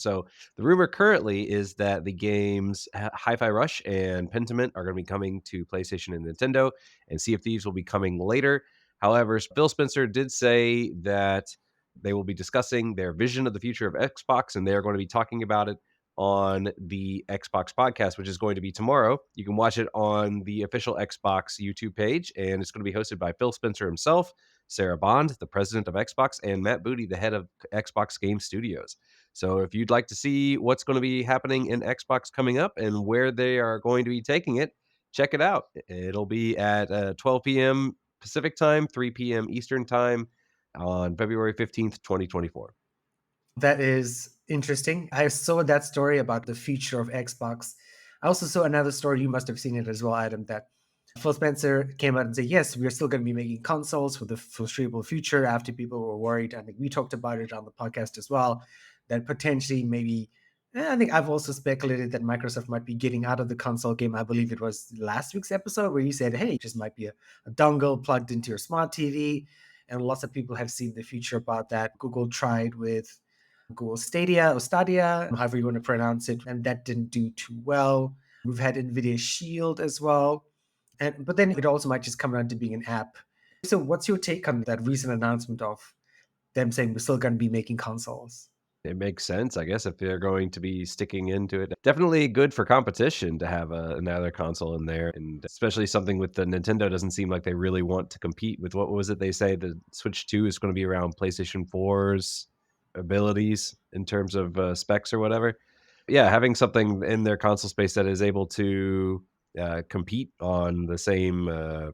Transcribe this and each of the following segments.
So the rumor currently is that the games Hi-Fi Rush and Pentiment are going to be coming to PlayStation and Nintendo, and Sea of Thieves will be coming later. However, Phil Spencer did say that they will be discussing their vision of the future of Xbox, and they're going to be talking about it on the Xbox podcast, which is going to be tomorrow. You can watch it on the official Xbox YouTube page, and it's going to be hosted by Phil Spencer himself, Sarah Bond, the president of Xbox, and Matt Booty, the head of Xbox Game Studios. So if you'd like to see what's going to be happening in Xbox coming up and where they are going to be taking it, check it out. It'll be at 12 p.m. Pacific time, 3 p.m. Eastern time on February 15th, 2024. That is interesting. I saw that story about the future of Xbox. I also saw another story, you must have seen it as well, Adam, that Phil Spencer came out and said, yes, we're still going to be making consoles for the foreseeable future after people were worried. I think we talked about it on the podcast as well, that potentially maybe, I think I've also speculated that Microsoft might be getting out of the console game. I believe it was last week's episode where you said, hey, it just might be a dongle plugged into your smart TV. And lots of people have seen the future about that. Google tried with Google Stadia or Stadia, however you want to pronounce it, and that didn't do too well. We've had NVIDIA Shield as well. But then it also might just come down to being an app. So what's your take on that recent announcement of them saying we're still going to be making consoles? It makes sense, I guess, if they're going to be sticking into it. Definitely good for competition to have another console in there, and especially something with the Nintendo doesn't seem like they really want to compete with what was it they say the Switch 2 is going to be around PlayStation 4's abilities in terms of specs or whatever. Yeah, having something in their console space that is able to compete on the same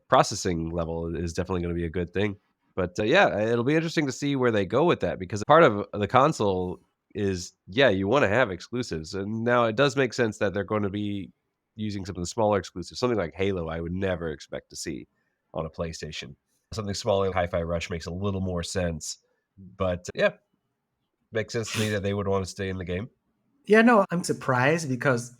processing level is definitely going to be a good thing. But yeah, it'll be interesting to see where they go with that because part of the console is, yeah, you want to have exclusives. And now it does make sense that they're going to be using some of the smaller exclusives. Something like Halo, I would never expect to see on a PlayStation. Something smaller like Hi-Fi Rush makes a little more sense. But yeah, makes sense to me that they would want to stay in the game. Yeah, no, I'm surprised because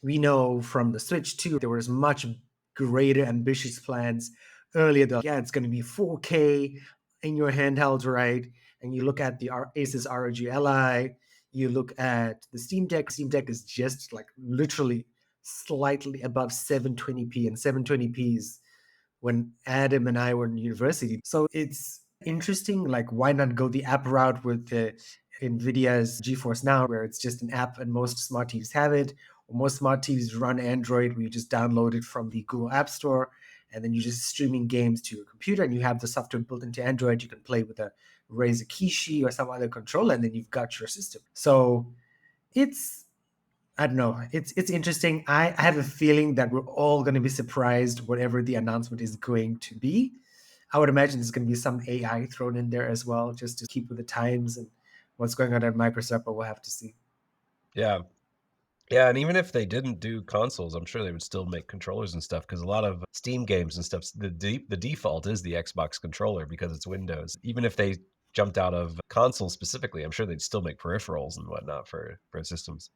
we know from the Switch 2, there was much greater ambitious plans earlier. Yeah, it's going to be 4K in your handheld, right? And you look at the Asus ROG Ally, you look at the Steam Deck. Steam Deck is just like literally slightly above 720p, and 720p is when Adam and I were in university. So it's interesting, like, why not go the app route with the NVIDIA's GeForce Now, where it's just an app and most smart TVs have it, or most smart TVs run Android, where you just download it from the Google App Store, and then you're just streaming games to your computer, and you have the software built into Android. You can play with a Razer Kishi or some other controller, and then you've got your system. So it's I don't know. It's interesting. I have a feeling that we're all going to be surprised whatever the announcement is going to be. I would imagine there's going to be some AI thrown in there as well, just to keep with the times and what's going on at Microsoft, but we'll have to see. Yeah. Yeah, and even if they didn't do consoles, I'm sure they would still make controllers and stuff because a lot of Steam games and stuff, the default is the Xbox controller because it's Windows. Even if they jumped out of consoles specifically, I'm sure they'd still make peripherals and whatnot for systems.